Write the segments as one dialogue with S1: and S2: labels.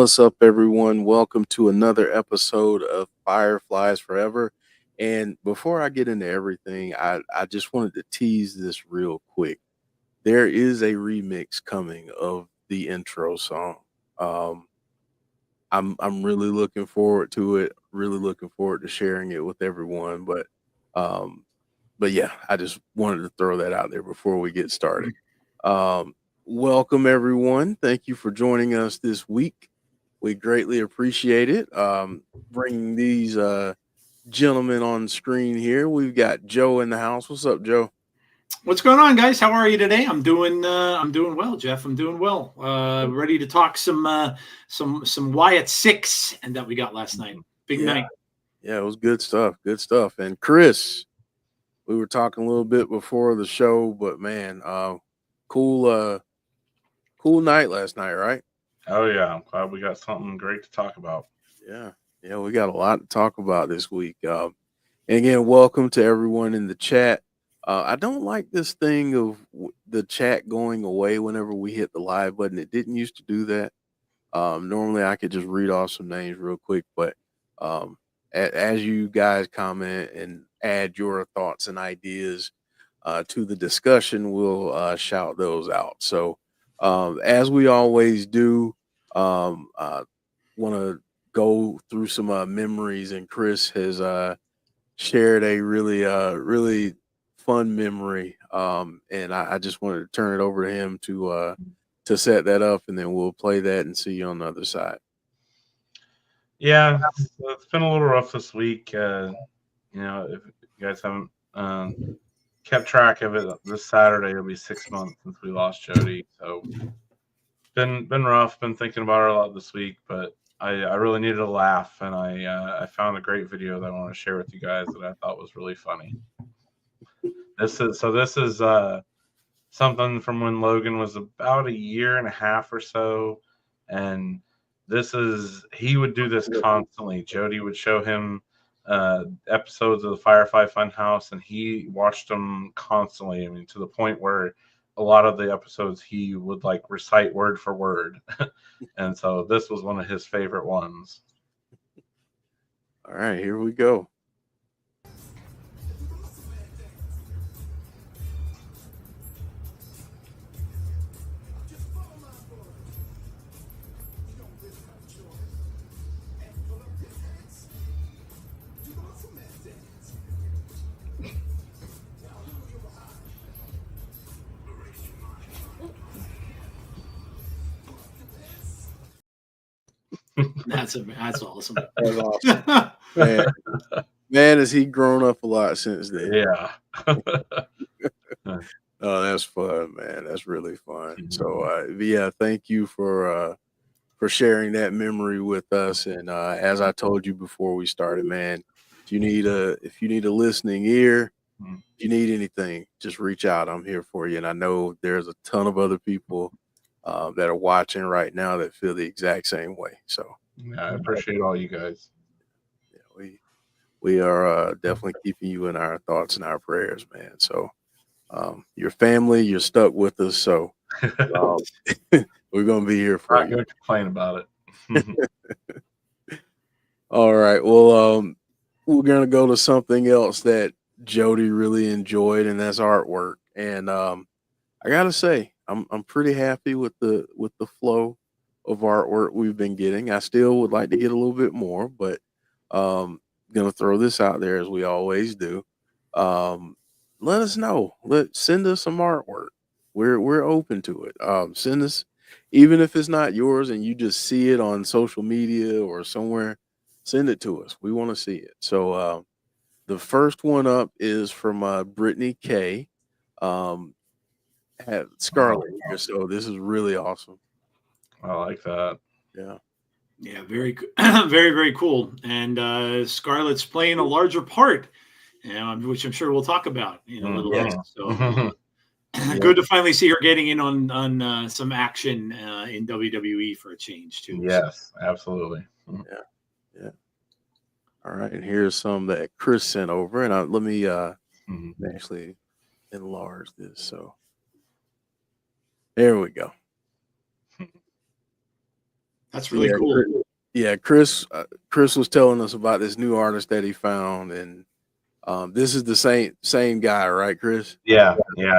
S1: What's up, everyone? Welcome to another episode of Fireflies Forever. And before I get into everything, I just wanted to tease this real quick. There is a remix coming of the intro song. Um, I'm really looking forward to it. Really looking forward to sharing it with everyone. Um, but yeah, I just wanted to throw that out there before we get started. Um, Welcome everyone. Thank you for joining us this week. We greatly appreciate it. Bringing these gentlemen on screen here. We've got Joe in the house. What's up, Joe?
S2: What's going on, guys? How are you today? I'm doing well, Jeff. I'm doing well. Ready to talk some Wyatt Sicks and that we got last night. Big night.
S1: Yeah, it was good stuff. Good stuff. And Chris, we were talking a little bit before the show, but man, cool night last night, right?
S3: Oh yeah, I'm glad we got something great to talk about.
S1: Yeah, we got a lot to talk about this week. And again, welcome to everyone in the chat. I don't like this thing of the chat going away whenever we hit the live button. It didn't used to do that. Normally, I could just read off some names real quick, but as you guys comment and add your thoughts and ideas to the discussion, we'll shout those out. So, as we always do, want to go through some memories, and Chris has shared a really fun memory, and I just wanted to turn it over to him to set that up, and then we'll play that and see you on the other side.
S3: Yeah, it's been a little rough this week. If you guys haven't kept track of it, this Saturday it'll be 6 months since we lost Jodie. So been rough. Been thinking about her a lot this week, but I really needed a laugh, and I found a great video that I want to share with you guys that I thought was really funny. This is something from when Logan was about 1.5 years or so, and he would do this constantly. Jodie would show him episodes of the Firefly Funhouse, and he watched them constantly. I mean, to the point where a lot of the episodes he would like recite word for word. And so this was one of his favorite ones.
S1: All right, here we go.
S2: That's awesome.
S1: That's awesome. Man, has he grown up a lot since then?
S3: Yeah.
S1: Oh, that's fun, man. That's really fun. Mm-hmm. So, yeah, thank you for sharing that memory with us. And as I told you before we started, man, if you need a listening ear, if you need anything, just reach out. I'm here for you. And I know there's a ton of other people that are watching right now that feel the exact same way. So
S3: yeah, I appreciate all you guys.
S1: Yeah, we are definitely keeping you in our thoughts and our prayers, man. So your family, you're stuck with us. So we're gonna be here for you.
S3: I'm not gonna complain about it.
S1: All right. Well, we're gonna go to something else that Jodie really enjoyed, and that's artwork. And I gotta say, I'm pretty happy with the flow of artwork we've been getting. I still would like to get a little bit more, but gonna throw this out there as we always do. Let us know. Send us some artwork. We're open to it. Send us, even if it's not yours and you just see it on social media or somewhere, send it to us. We want to see it. So the first one up is from Brittany K. Had Scarlet here, so this is really awesome.
S3: I like that.
S2: Yeah, very very, very cool. And Scarlett's playing a larger part, which I'm sure we'll talk about in a little bit. So good to finally see her getting in on some action in WWE for a change too.
S3: Yes, absolutely.
S1: Yeah. All right, and here's some that Chris sent over, and let me actually enlarge this. So there we go.
S2: That's really cool.
S1: Chris was telling us about this new artist that he found, and this is the same guy, right, Chris?
S3: Yeah.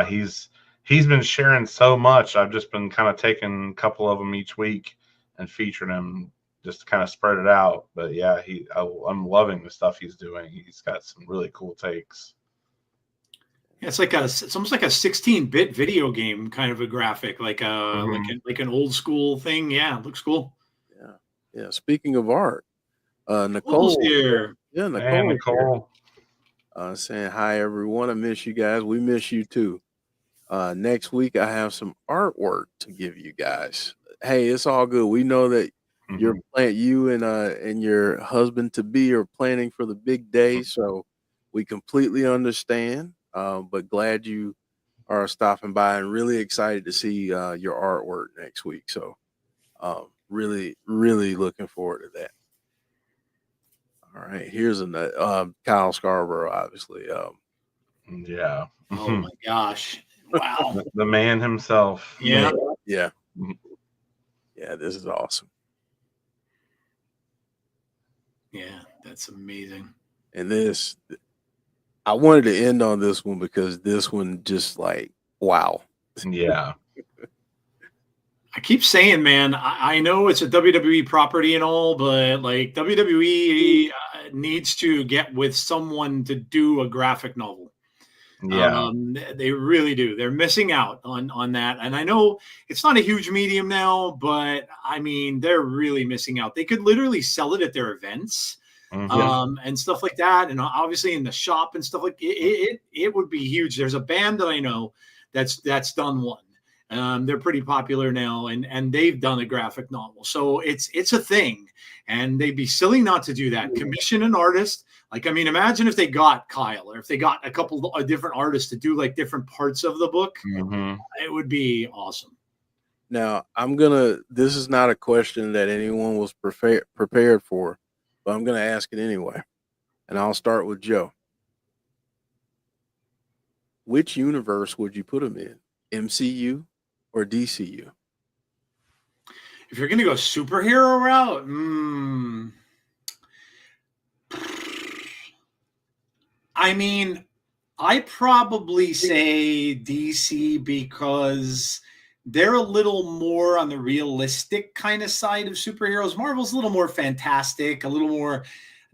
S3: He's been sharing so much. I've just been kind of taking a couple of them each week and featuring him just to kind of spread it out. But yeah, I'm loving the stuff he's doing. He's got some really cool takes.
S2: Yeah, it's almost like a 16-bit video game kind of a graphic, like an old school thing. Yeah, it looks cool.
S1: Yeah. Speaking of art,
S2: Nicole's here.
S1: Yeah,
S3: Nicole.
S1: Saying hi, everyone. I miss you guys. We miss you too. Next week, I have some artwork to give you guys. Hey, it's all good. We know that you and your husband to be are planning for the big day, so we completely understand. But glad you are stopping by and really excited to see your artwork next week. So, really, really looking forward to that. All right, here's another Kyle Scarborough, obviously.
S3: Yeah.
S2: Oh my gosh! Wow.
S3: The man himself.
S2: Yeah.
S1: Yeah. Yeah, this is awesome.
S2: Yeah, that's amazing.
S1: And this, I wanted to end on this one because this one just like, wow.
S3: Yeah.
S2: I keep saying, man, I know it's a WWE property and all, but like WWE needs to get with someone to do a graphic novel.
S3: Yeah.
S2: They really do. They're missing out on that. And I know it's not a huge medium now, but I mean, they're really missing out. They could literally sell it at their events and stuff like that. And obviously in the shop and stuff like it would be huge. There's a band that I know that's done one. They're pretty popular now, and they've done a graphic novel, so it's a thing, and they'd be silly not to do that. Commission an artist, like I mean, imagine if they got Kyle or if they got a couple of different artists to do like different parts of the book. It would be awesome.
S1: Now this is not a question that anyone was prepared for, but I'm gonna ask it anyway, and I'll start with Joe. Which universe would you put him in, MCU or DCU?
S2: If you're going to go superhero route, I mean, I probably say DC because they're a little more on the realistic kind of side of superheroes. Marvel's a little more fantastic, a little more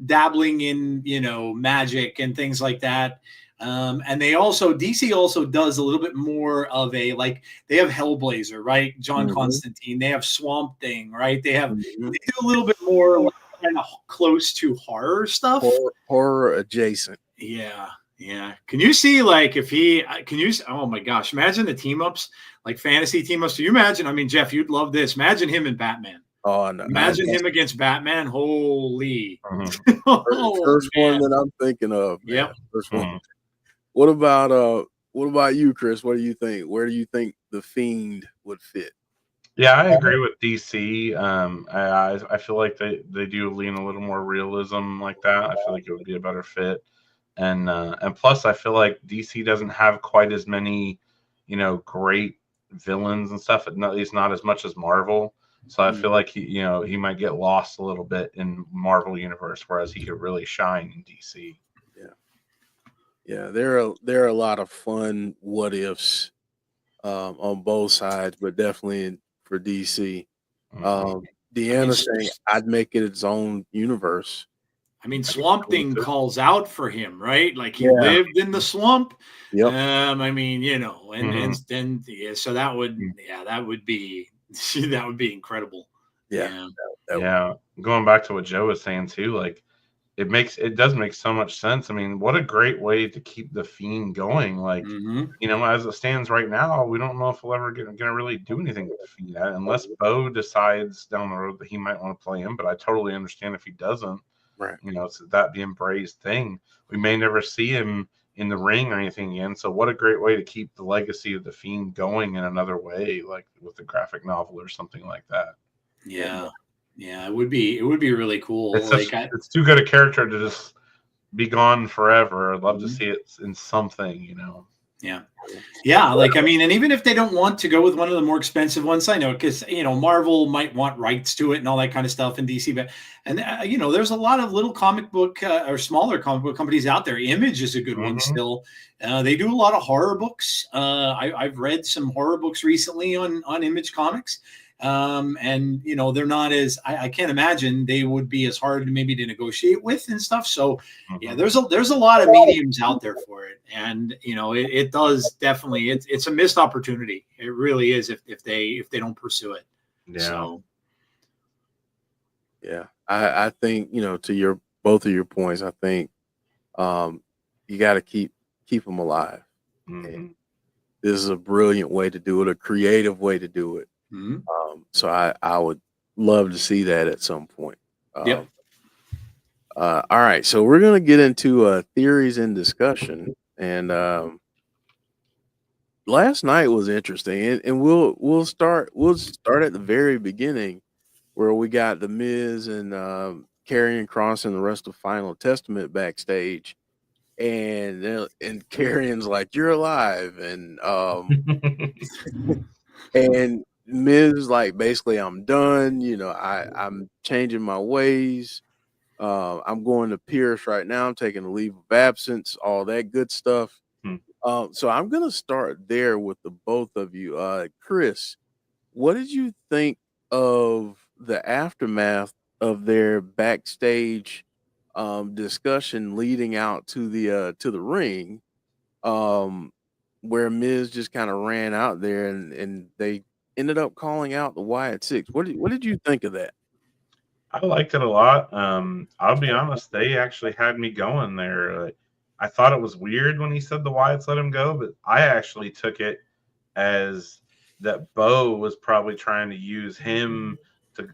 S2: dabbling in, magic and things like that. And DC also does a little bit more of a, like, they have Hellblazer, right? John Constantine. They have Swamp Thing, right? They do a little bit more like, kind of close to horror stuff.
S1: Horror adjacent.
S2: Yeah. Can you see, like, oh my gosh, imagine the team ups, like fantasy team ups. Do you imagine? I mean, Jeff, you'd love this. Imagine him and Batman.
S1: Oh, no.
S2: Imagine him against Batman. Holy.
S1: First one that I'm thinking of.
S2: Yep.
S1: First one. What about you, Chris? What do you think? Where do you think the Fiend would fit?
S3: Yeah, I agree with DC. I feel like they do lean a little more realism like that. I feel like it would be a better fit. And plus I feel like DC doesn't have quite as many, great villains and stuff, at least not as much as Marvel. So I feel like he might get lost a little bit in Marvel universe, whereas he could really shine in DC.
S1: Yeah, there are a lot of fun what ifs on both sides, but definitely for DC. Deanna's saying I'd make it its own universe.
S2: I mean, Swamp Thing calls out for him, right? Like he lived in the swamp.
S1: Yep.
S2: I mean, so that would be incredible.
S1: Yeah.
S3: Going back to what Joe was saying too, like it does make so much sense. I mean, what a great way to keep the Fiend going. Like, as it stands right now, we don't know if we'll ever gonna really do anything with the Fiend unless Bo decides down the road that he might want to play him. But I totally understand if he doesn't.
S1: Right.
S3: So that being Bray's thing, we may never see him in the ring or anything again. So what a great way to keep the legacy of the Fiend going in another way, like with a graphic novel or something like that.
S2: Yeah, it would be really cool.
S3: It's too good a character to just be gone forever. I'd love to see it in something,
S2: Yeah. Like, I mean, and even if they don't want to go with one of the more expensive ones, I know, because, Marvel might want rights to it and all that kind of stuff in DC, but, there's a lot of little comic book or smaller comic book companies out there. Image is a good one still. They do a lot of horror books. I've read some horror books recently on Image Comics. And they're not as I can't imagine they would be as hard maybe to negotiate with and stuff. So yeah, there's a lot of mediums out there for it, and it does definitely it's a missed opportunity. It really is if they don't pursue it.
S3: Yeah.
S2: So
S1: yeah, I think to both of your points, I think you got to keep them alive. And this is a brilliant way to do it, a creative way to do it. So I would love to see that at some point.
S2: Yep.
S1: All right, so we're gonna get into theories and discussion, and last night was interesting, and we'll start at the very beginning where we got the Miz and Karrion Kross and the rest of Final Testament backstage, and Karrion's like, "You're alive," and and Miz is like, basically, I'm done. I'm changing my ways. I'm going to Pierce right now. I'm taking a leave of absence, all that good stuff. So I'm going to start there with the both of you. Chris, what did you think of the aftermath of their backstage discussion leading out to the ring, where Miz just kind of ran out there and they ended up calling out the Wyatt Sicks? What did you think of that?
S3: I liked it a lot. I'll be honest, they actually had me going there. I thought it was weird when he said the Wyatts let him go, but I actually took it as that Bo was probably trying to use him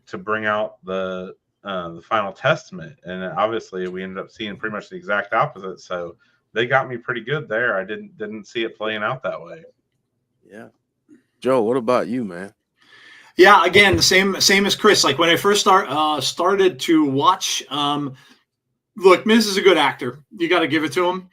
S3: to bring out the Final Testament, and obviously we ended up seeing pretty much the exact opposite. So they got me pretty good there. I didn't see it playing out that way.
S1: Yeah, Joe, what about you, man?
S2: Yeah, again, the same as Chris. Like when I first started to watch, look, Miz is a good actor. You got to give it to him.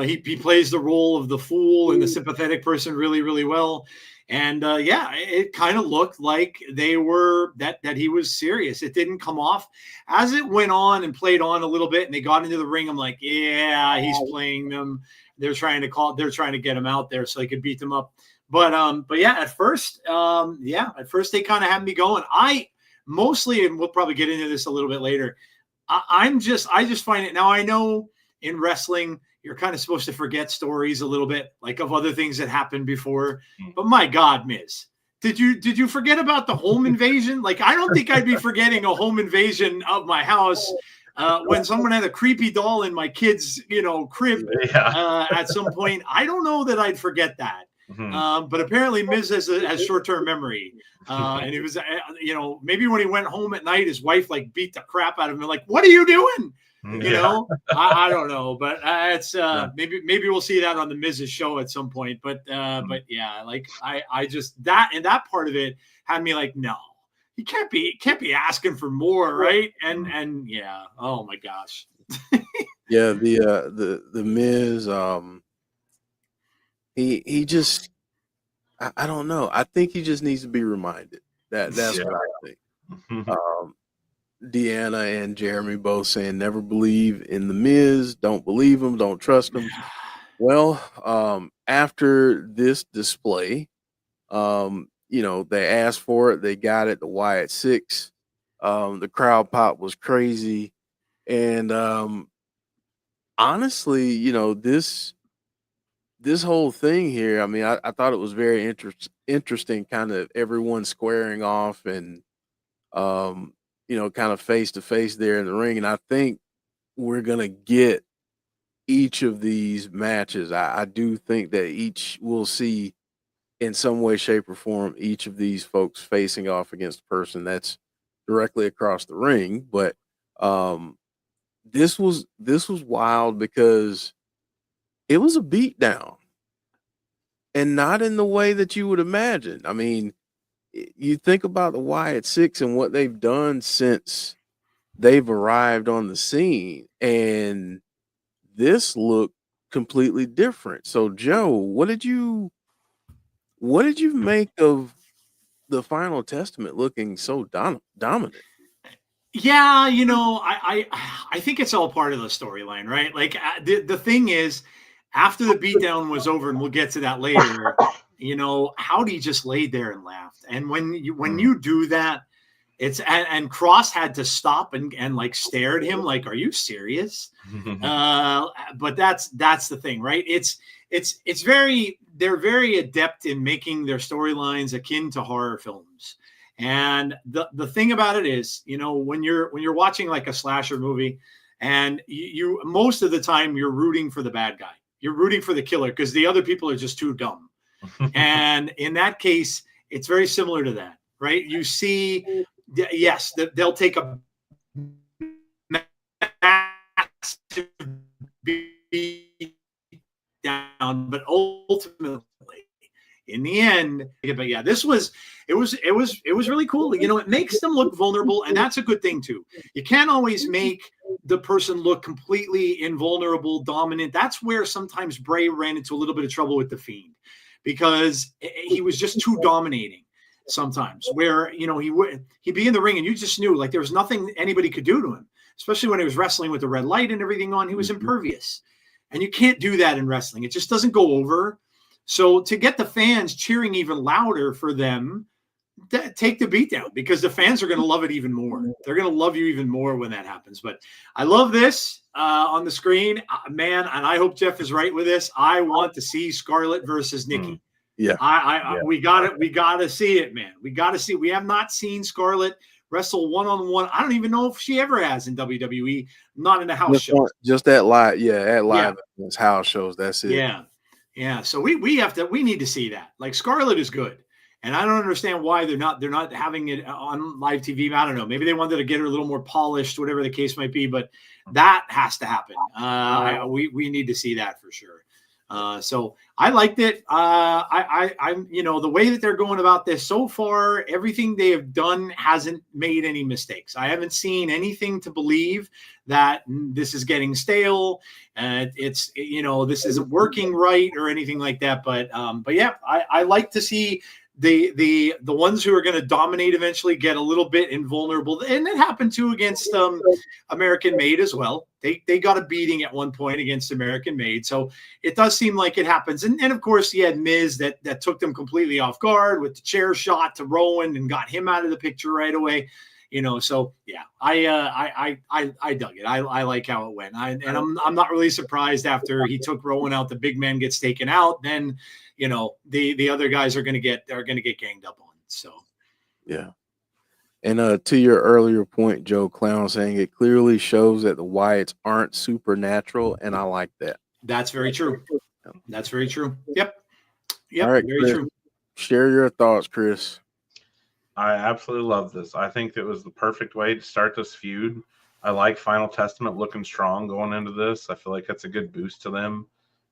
S2: He plays the role of the fool and the sympathetic person really, really well. And it kind of looked like they were that he was serious. It didn't come off as it went on and played on a little bit, and they got into the ring. I'm like, yeah, he's playing them. They're trying to get him out there so they could beat them up. But yeah, at first they kind of had me going. I mostly, and we'll probably get into this a little bit later, I just find it now. I know in wrestling, you're kind of supposed to forget stories a little bit, like of other things that happened before. But my God, Miz, did you forget about the home invasion? Like, I don't think I'd be forgetting a home invasion of my house when someone had a creepy doll in my kid's, crib at some point. I don't know that I'd forget that. But apparently Miz has short-term memory. And it was, maybe when he went home at night, his wife like beat the crap out of him. Like, what are you doing? I don't know, but it's maybe we'll see that on the Miz's show at some point. But yeah, like I just that part of it had me like, no, he can't be asking for more, right? And yeah, oh my gosh.
S1: Yeah, the Miz, he just, I don't know. I think he just needs to be reminded that's what I think. Deanna and Jeremy both saying never believe in the Miz, don't believe him, don't trust him. Well, after this display, they asked for it, they got it, the Wyatt Sicks. The crowd pop was crazy. And honestly, this whole thing here, I mean, I thought it was very interesting, kind of everyone squaring off and kind of face to face there in the ring. And I think we're gonna get each of these matches. I do think that each will see in some way, shape, or form each of these folks facing off against a person that's directly across the ring. But this was wild because it was a beatdown, and not in the way that you would imagine. I mean, you think about the Wyatt Sicks and what they've done since they've arrived on the scene, and this looked completely different. So, Joe, what did you make of the Final Testament looking so dominant?
S2: Yeah, I think it's all part of the storyline, right? Like the thing is, after the beatdown was over, and we'll get to that later. Howdy just laid there and laughed, and when you do that, and Cross had to stop and like stare at him, like, "Are you serious?" But that's the thing, right? They're very adept in making their storylines akin to horror films. And the thing about it is, when you're watching like a slasher movie, and you most of the time you're rooting for the bad guy, you're rooting for the killer because the other people are just too dumb. And in that case, it's very similar to that, right? You see, yes, they'll take a massive beat down, but ultimately, in the end, but yeah, it was really cool. It makes them look vulnerable, and that's a good thing too. You can't always make the person look completely invulnerable, dominant. That's where sometimes Bray ran into a little bit of trouble with the Fiend, because he was just too dominating sometimes, where he'd be in the ring and you just knew like there was nothing anybody could do to him, especially when he was wrestling with the red light and everything on. He was impervious, and you can't do that in wrestling. It just doesn't go over. So to get the fans cheering even louder for them, take the beat down, because the fans are going to love it even more. They're going to love you even more when that happens. But I love this on the screen, man. And I hope Jeff is right with this. I want to see Scarlett versus Nikki.
S1: Yeah.
S2: We got it. We got to see it, man. We got to see. We have not seen Scarlett wrestle one-on-one. I don't even know if she ever has in WWE, not in the house show.
S1: Just at live. Yeah. At live house shows. That's it.
S2: Yeah. So we need to see that. Like, Scarlett is good. And I don't understand why they're not having it on live TV. I don't know. Maybe they wanted to get her a little more polished, whatever the case might be. But that has to happen. We need to see that for sure. So I liked it. I'm the way that they're going about this so far, everything they have done hasn't made any mistakes. I haven't seen anything to believe that this is getting stale. This isn't working right or anything like that. But yeah, I like to see the ones who are going to dominate eventually get a little bit invulnerable, and it happened too against American Made as well. They got a beating at one point against American Made, so it does seem like it happens. And of course, you had Miz that took them completely off guard with the chair shot to Rowan and got him out of the picture right away. So yeah, I dug it. I like how it went. I'm not really surprised after he took Rowan out, the big man gets taken out. Then, the other guys are going to get ganged up on. So
S1: yeah. And to your earlier point, Joe Clown, saying it clearly shows that the Wyatts aren't supernatural, and I like that.
S2: That's very true. That's very true. Yep.
S1: All right,
S2: very
S1: Chris,
S2: true.
S1: Share your thoughts, Chris.
S3: I absolutely love this. I think it was the perfect way to start this feud. I like Final Testament looking strong going into this. I feel like that's a good boost to them,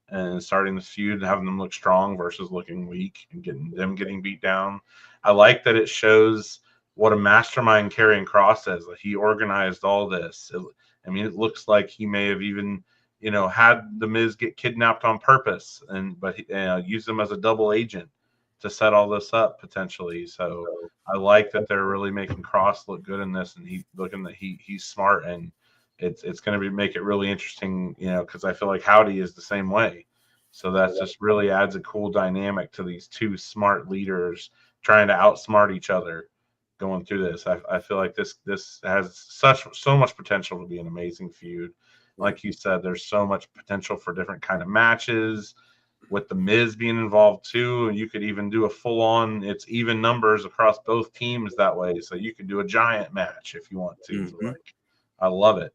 S3: and starting this feud and having them look strong versus looking weak and getting beat down. I like that it shows what a mastermind Karrion Kross is. Like, he organized all this. It looks like he may have even, had the Miz get kidnapped on purpose, but used him as a double agent to set all this up potentially. So I like that they're really making Kross look good in this, and he's smart, and it's going to make it really interesting, because I feel like Howdy is the same way. So that just really adds a cool dynamic to these two smart leaders trying to outsmart each other going through this. I feel like this has so much potential to be an amazing feud. Like you said, there's so much potential for different kind of matches, with the Miz being involved too. And you could even do a full-on, it's even numbers across both teams that way. So you could do a giant match if you want to.
S1: Mm-hmm.
S3: I love it.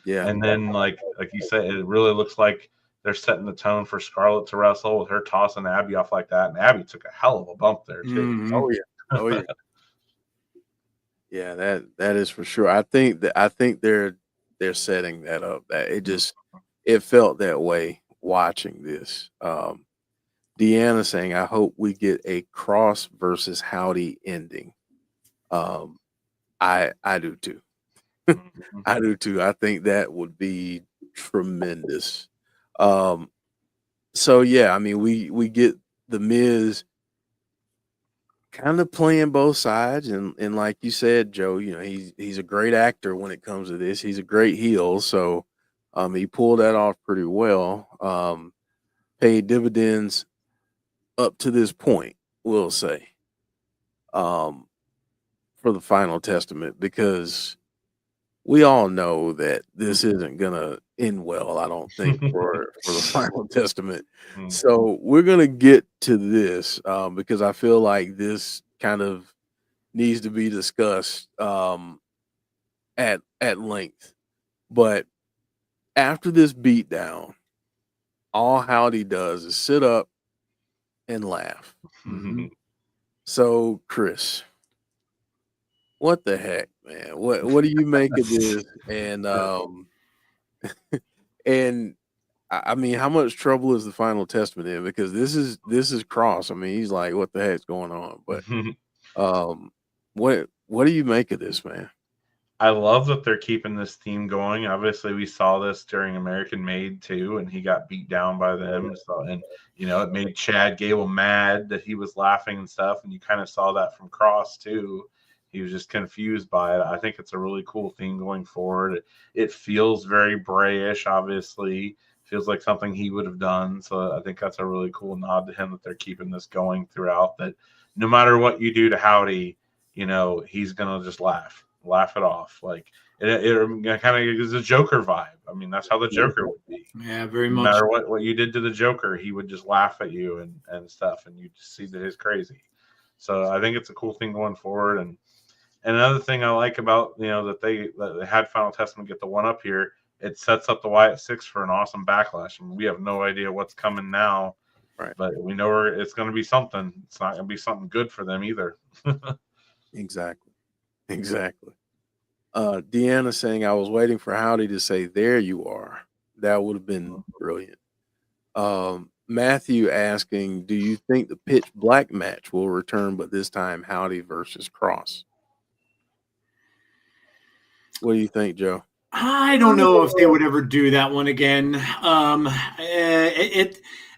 S1: Yeah.
S3: And then like you said, it really looks like they're setting the tone for Scarlett to wrestle, with her tossing Abby off like that. And Abby took a hell of a bump there too.
S2: Mm-hmm.
S1: Oh yeah. Yeah, that is for sure. I think they're setting that up. That it felt that way watching this. Deanna saying, I hope we get a Cross versus Howdy ending. I do too. I do too. I think that would be tremendous. So yeah, I mean, we get the Miz kind of playing both sides, and like you said, Joe, you know, he's a great actor when it comes to this. He's a great heel, so he pulled that off pretty well. Paid dividends up to this point, we'll say, um, for the Final Testament, because we all know that this isn't gonna end well. I don't think for the Final Testament. So we're gonna get to this because I feel like this kind of needs to be discussed at length. But after this beatdown, all Howdy does is sit up and laugh. So, Chris, what the heck, man? What do you make of this? And and I mean, how much trouble is the Final Testament in? Because this is Cross. I mean, he's like, what the heck's going on? But what do you make of this, man?
S3: I love that they're keeping this theme going. Obviously, we saw this during American Made too, and he got beat down by them. So, and you know, it made Chad Gable mad that he was laughing and stuff. And you kind of saw that from Cross too. He was just confused by it. I think it's a really cool theme going forward. It feels very Bray-ish, obviously. Feels like something he would have done. So I think that's a really cool nod to him that they're keeping this going throughout. That no matter what you do to Howdy, you know, he's gonna just laugh it off. Like it kind of gives a Joker vibe. I mean, that's how the Joker would be.
S2: Yeah, very
S3: no
S2: much.
S3: matter what you did to the Joker, he would just laugh at you and stuff, and you just see that he's crazy. So I think it's a cool thing going forward. And another thing I like about, you know, that they had Final Testament get the one up here, it sets up the Wyatt Sicks for an awesome backlash. I mean, we have no idea what's coming now,
S1: right?
S3: But we know it's going to be something. It's not going to be something good for them either.
S1: Exactly. Deanna saying, I was waiting for Howdy to say, there you are. That would have been brilliant. Matthew asking, do you think the pitch black match will return, but this time Howdy versus Cross? What do you think, Joe?
S2: I don't know if they would ever do that one again.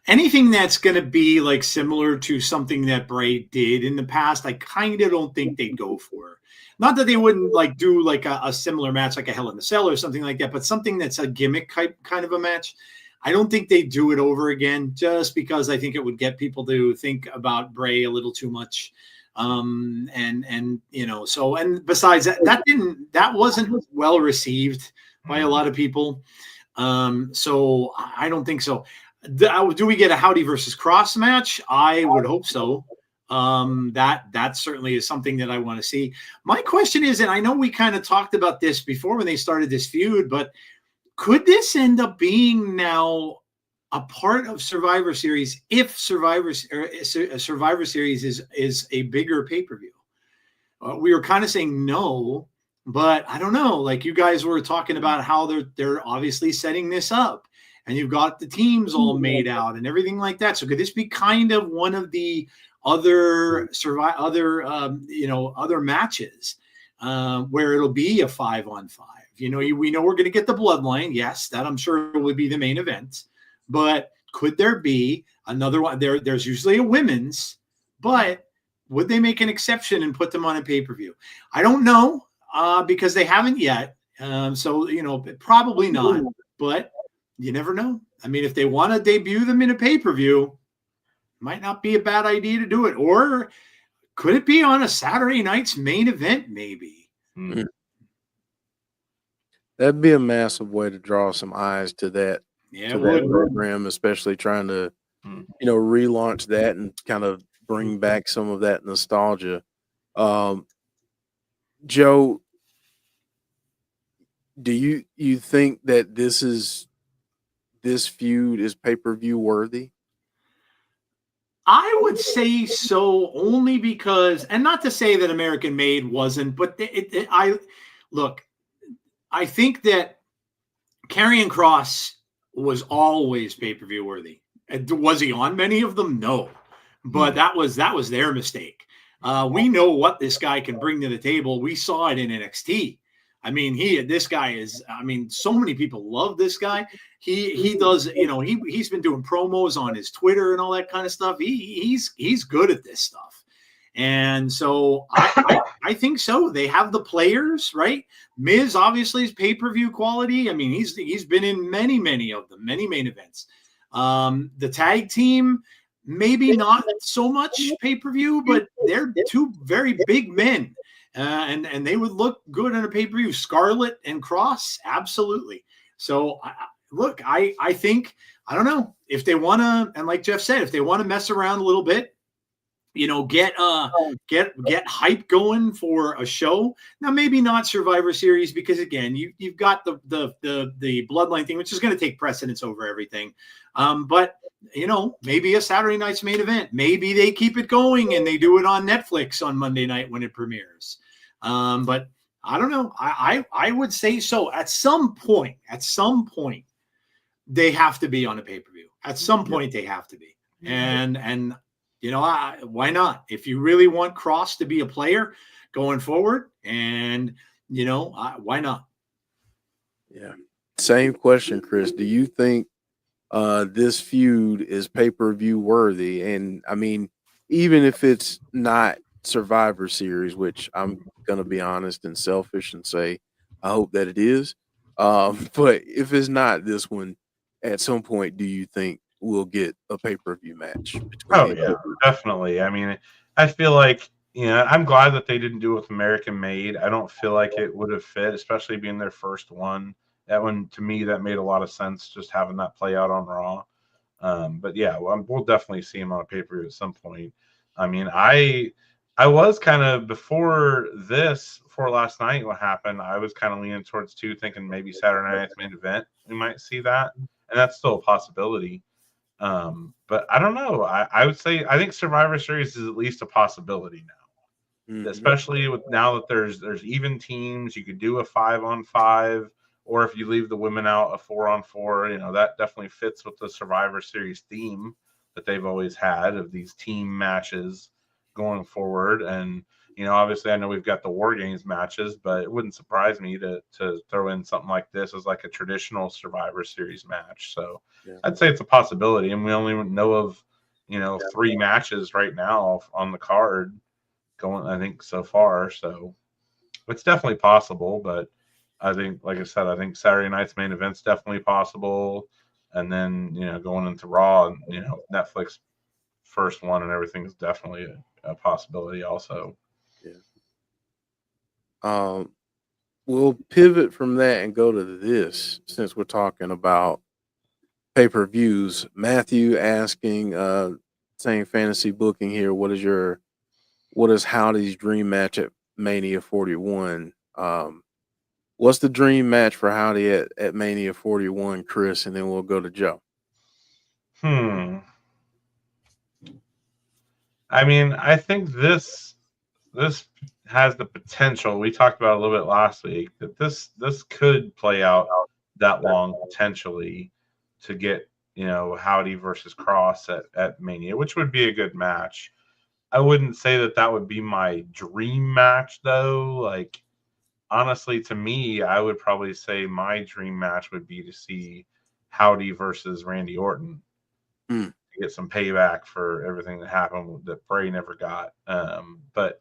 S2: Anything that's going to be like similar to something that Bray did in the past, I kind of don't think they'd go for. Not that they wouldn't like do like a similar match, like a Hell in a Cell or something like that, but something that's a gimmick type kind of a match. I don't think they'd do it over again, just because I think it would get people to think about Bray a little too much. And you know, so, and besides that wasn't well received by a lot of people. So I don't think so. Do we get a Howdy versus Cross match? I would hope so. That certainly is something that I want to see. My question is, and I know we kind of talked about this before when they started this feud, but could this end up being now a part of Survivor Series if Survivor Series is a bigger pay-per-view? We were kind of saying no, but I don't know. Like you guys were talking about how they're obviously setting this up, and you've got the teams all made out and everything like that. So could this be kind of one of the other matches where it'll be a 5-on-5? You know, we know we're going to get the bloodline. Yes, that I'm sure would be the main event. But could there be another one? There's usually a women's, but would they make an exception and put them on a pay-per-view? I don't know because they haven't yet. So, you know, probably not. But you never know. I mean, if they want to debut them in a pay-per-view, might not be a bad idea to do it. Or could it be on a Saturday night's main event maybe?
S1: Mm-hmm. That'd be a massive way to draw some eyes to that.
S2: Yeah,
S1: to that program, especially trying to, you know, relaunch that and kind of bring back some of that nostalgia. Joe, do you think that this feud is pay-per-view worthy?
S2: I would say so, only because, and not to say that American Made wasn't, but I think that Karrion Kross was always pay-per-view worthy. Was he on many of them? No, but that was their mistake. We know what this guy can bring to the table. We saw it in NXT. I mean, this guy is, I mean, so many people love this guy. He does, you know, he's been doing promos on his Twitter and all that kind of stuff. He's good at this stuff. And so I think so. They have the players, right? Miz obviously is pay-per-view quality. I mean, he's been in many of them, many main events. The tag team, maybe not so much pay-per-view, but they're two very big men. And they would look good on a pay-per-view. Scarlett and Cross, absolutely. So look, I think, I don't know, if they want to, and like Jeff said, if they want to mess around a little bit, you know, get hype going for a show. Now, maybe not Survivor Series, because again, you've got the Bloodline thing, which is going to take precedence over everything. But you know, maybe a Saturday night's main event. Maybe they keep it going and they do it on Netflix on Monday night when it premieres. But I don't know. I would say so. At some point, they have to be on a pay-per-view. At some point, they have to be. And you know, why not? If you really want Cross to be a player going forward, and you know, why not?
S1: Yeah. Same question, Chris. Do you think this feud is pay-per-view worthy? And I mean, even if it's not Survivor Series, which I'm gonna be honest and selfish and say I hope that it is. But if it's not this one, at some point, do you think we'll get a pay-per-view match?
S3: Oh yeah, definitely. I mean, I feel like, you know, I'm glad that they didn't do it with American Made. I don't feel like it would have fit, especially being their first one. That one, to me, that made a lot of sense, just having that play out on Raw. But yeah, we'll definitely see him on a pay-per-view at some point. I mean, I was kind of, before last night, what happened, I was kind of leaning towards thinking maybe Saturday night's main event, we might see that. And that's still a possibility. But I don't know. I would say, I think Survivor Series is at least a possibility now, especially with now that there's even teams. You could do a 5-on-5, or if you leave the women out, a 4-on-4. You know, that definitely fits with the Survivor Series theme that they've always had of these team matches going forward. And you know, obviously, I know we've got the War Games matches, but it wouldn't surprise me to throw in something like this as like a traditional Survivor Series match. So yeah, I'd say it's a possibility, and we only know of, you know, 3 matches right now on the card going, I think, so far. So it's definitely possible, but I think, like I said, I think Saturday night's main event's definitely possible, and then, you know, going into Raw, and you know, Netflix first one and everything is definitely a possibility also.
S1: Yeah. We'll pivot from that and go to this, since we're talking about pay-per-views. Matthew asking, saying fantasy booking here, what is Howdy's dream match at Mania 41? What's the dream match for Howdy at Mania 41, Chris? And then we'll go to Joe.
S3: I mean, I think this has the potential. We talked about it a little bit last week, that this could play out that long potentially to get, you know, Howdy versus Cross at Mania, which would be a good match. I wouldn't say that would be my dream match, though. Like, honestly, to me, I would probably say my dream match would be to see Howdy versus Randy Orton. To get some payback for everything that happened that Bray never got. But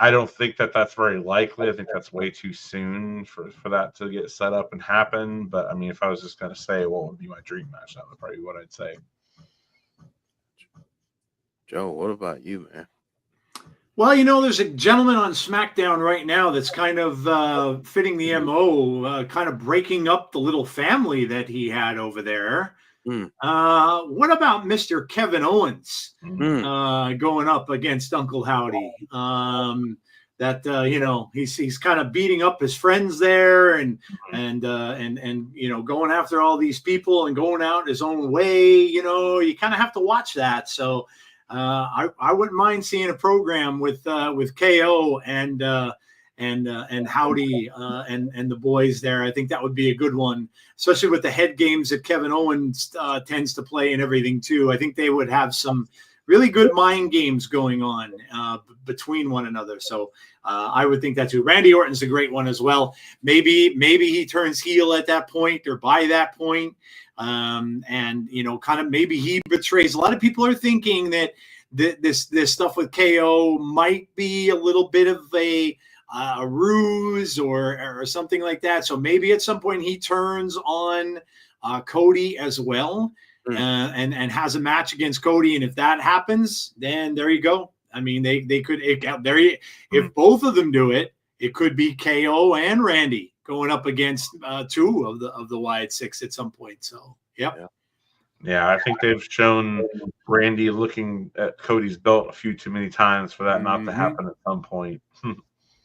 S3: I don't think that's very likely. I think that's way too soon for that to get set up and happen. But I mean, if I was just going to say what would be my dream match, that would probably be what I'd say.
S1: Joe, what about you, man?
S2: Well, you know, there's a gentleman on SmackDown right now that's kind of fitting the MO, kind of breaking up the little family that he had over there. What about Mr. Kevin Owens going up against Uncle Howdy? You know, he's kind of beating up his friends there, and you know, going after all these people and going out his own way. You know, you kind of have to watch that. So I wouldn't mind seeing a program with KO and Howdy and the boys there. I think that would be a good one, especially with the head games that Kevin Owens tends to play and everything too. I think they would have some really good mind games going on between one another. So I would think that too. Randy Orton's a great one as well. Maybe he turns heel at that point or by that point. And kind of maybe he betrays. A lot of people are thinking that this stuff with KO might be a little bit of a ruse or something like that. So maybe at some point he turns on Cody as well, and has a match against Cody. And if that happens, then there you go. I mean, they could if both of them do it, it could be KO and Randy going up against two of the Wyatt Sicks at some point. So
S3: yeah, I think they've shown Randy looking at Cody's belt a few too many times for that not to happen at some point.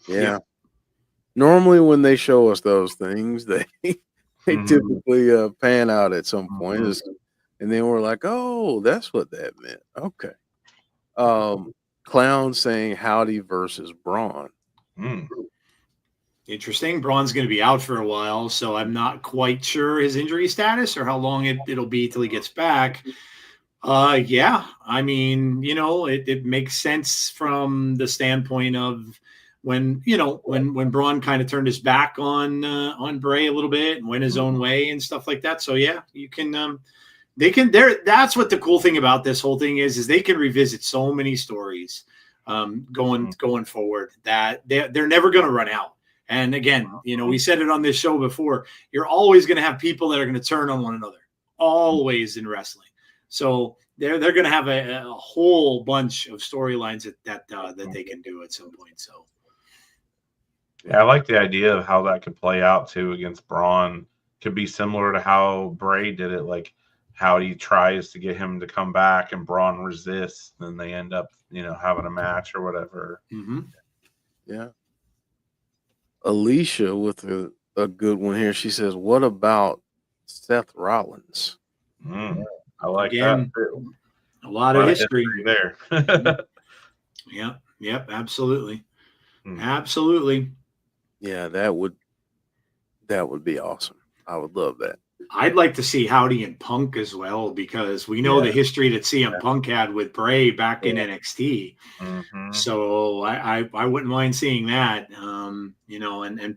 S1: Yeah. Normally when they show us those things, they typically pan out at some point. And then we're like, oh, that's what that meant. Okay. Clown saying Howdy versus Braun.
S2: Interesting. Braun's going to be out for a while, so I'm not quite sure his injury status or how long it'll be till he gets back. Yeah, I mean, it makes sense from the standpoint of when Braun kind of turned his back on Bray a little bit and went his own way and stuff like that. So yeah, you can that's what the cool thing about this whole thing is they can revisit so many stories going forward that they're never going to run out. And again, we said it on this show before, you're always going to have people that are going to turn on one another, always in wrestling. So they're going to have a whole bunch of storylines that they can do at some point. So
S3: yeah, I like the idea of how that could play out too against Braun. Could be similar to how Bray did it, like how he tries to get him to come back and Braun resists, and they end up, having a match or whatever.
S1: Yeah. Alicia with a good one here. She says, what about Seth Rollins?
S3: I like that too.
S2: A lot of history
S3: there.
S2: Yep, absolutely. Absolutely.
S1: Yeah, that would be awesome. I would love that.
S2: I'd like to see Howdy and Punk as well, because we know the history that CM Punk had with Bray back in NXT. So I wouldn't mind seeing that. And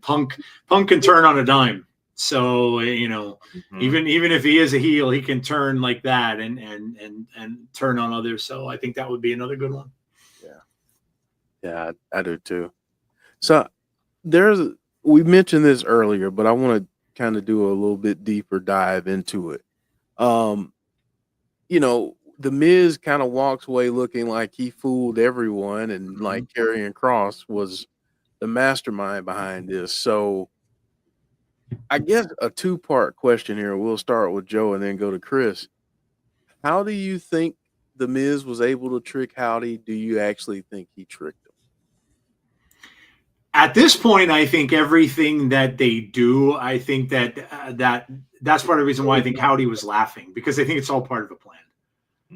S2: Punk can turn on a dime. So even if he is a heel, he can turn like that and turn on others. So I think that would be another good one.
S1: Yeah, I do too. So we mentioned this earlier, but I want to kind of do a little bit deeper dive into it. The Miz kind of walks away looking like he fooled everyone, and like Karrion Kross was the mastermind behind this. So I guess a two-part question here. We'll start with Joe and then go to Chris. How do you think the Miz was able to trick Howdy? Do you actually think he tricked him?
S2: At this point, I think everything that they do, I think that's part of the reason why I think Howdy was laughing, because I think it's all part of a plan.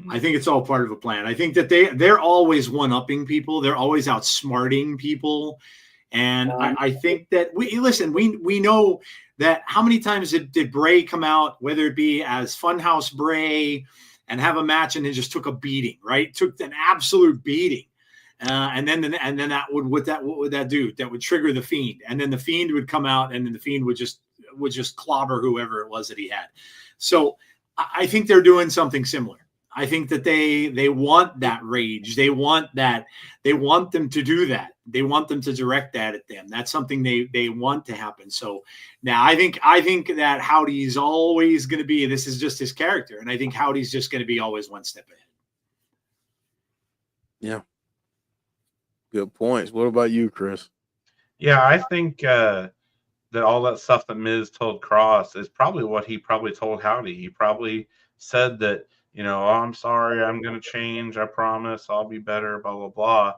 S2: I think it's all part of a plan. I think that they're always one-upping people. They're always outsmarting people. And I think that we know that how many times did Bray come out, whether it be as Funhouse Bray, and have a match and then just took a beating, right? Took an absolute beating. And then what would that do? That would trigger the Fiend, and then the Fiend would come out, and then the Fiend would just clobber whoever it was that he had. So I think they're doing something similar. I think that they want that rage. They want them to do that. They want them to direct that at them. That's something they want to happen. So now I think that Howdy's always going to be. This is just his character, and I think Howdy's just going to be always one step ahead.
S1: Yeah. Good points. What about you, Chris?
S3: Yeah, I think that all that stuff that Miz told Cross is probably what he probably told Howdy. He probably said that, oh, I'm sorry, I'm going to change. I promise I'll be better, blah, blah, blah.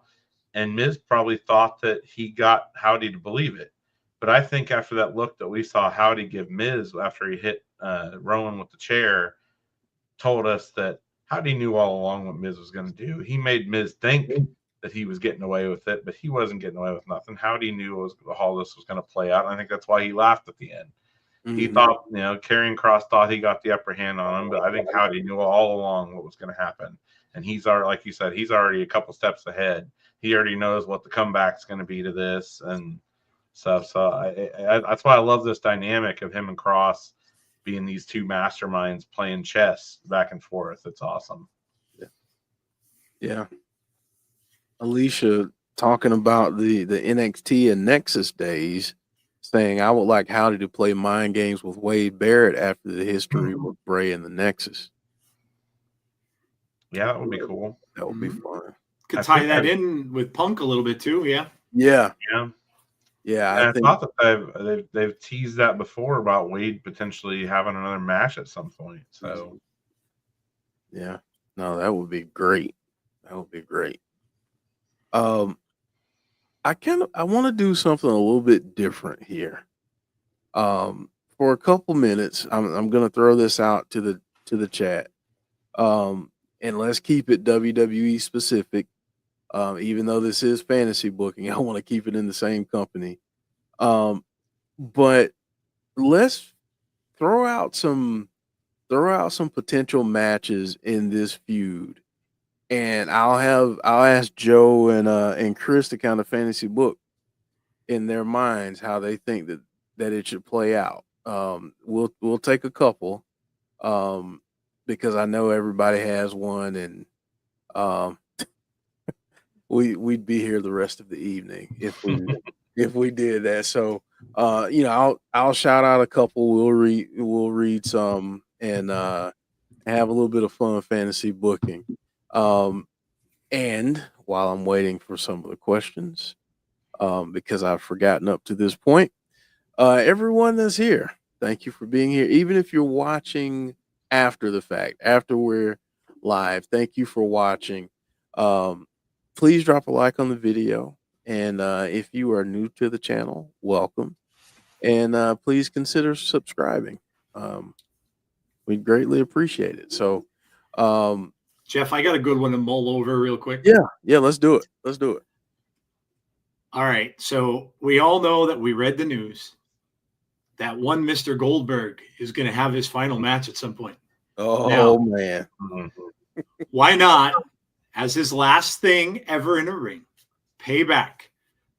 S3: And Miz probably thought that he got Howdy to believe it. But I think after that look that we saw Howdy give Miz after he hit Rowan with the chair, told us that Howdy knew all along what Miz was going to do. He made Miz think that he was getting away with it, but he wasn't getting away with nothing. Howdy knew how this was going to play out, and I think that's why he laughed at the end. He thought, Karrion Kross thought he got the upper hand on him, but I think Howdy knew all along what was going to happen. and he's already, like you said, he's already a couple steps ahead. He already knows what the comeback's going to be to this and stuff. So that's why I love this dynamic of him and Cross being these two masterminds playing chess back and forth. It's awesome.
S1: Yeah. Alicia talking about the NXT and Nexus days, saying, I would like Howdy to play mind games with Wade Barrett after the history with Bray and the Nexus.
S3: Yeah, that would be cool.
S1: That would be fun.
S2: Could tie that in with Punk a little bit too. Yeah.
S3: I thought that they've teased that before about Wade potentially having another match at some point. So
S1: yeah, no, that would be great. That would be great. I want to do something a little bit different here. For a couple minutes, I'm going to throw this out to the chat. And let's keep it WWE specific. Even though this is fantasy booking, I want to keep it in the same company. But let's throw out some potential matches in this feud. And I'll ask Joe and Chris to kind of fantasy book in their minds how they think that it should play out. We'll take a couple because I know everybody has one, and we'd be here the rest of the evening if we did that. So I'll shout out a couple. We'll read some and have a little bit of fun fantasy booking. And while I'm waiting for some of the questions, because I've forgotten up to this point, everyone that's here, thank you for being here. Even if you're watching after the fact, after we're live, thank you for watching. Please drop a like on the video. And if you are new to the channel, welcome. And please consider subscribing. We'd greatly appreciate it. So,
S2: Jeff, I got a good one to mull over real quick.
S1: Yeah, let's do it.
S2: All right. So we all know that we read the news that one Mr. Goldberg is going to have his final match at some point.
S1: Oh, man.
S2: Why not, as his last thing ever in a ring, pay back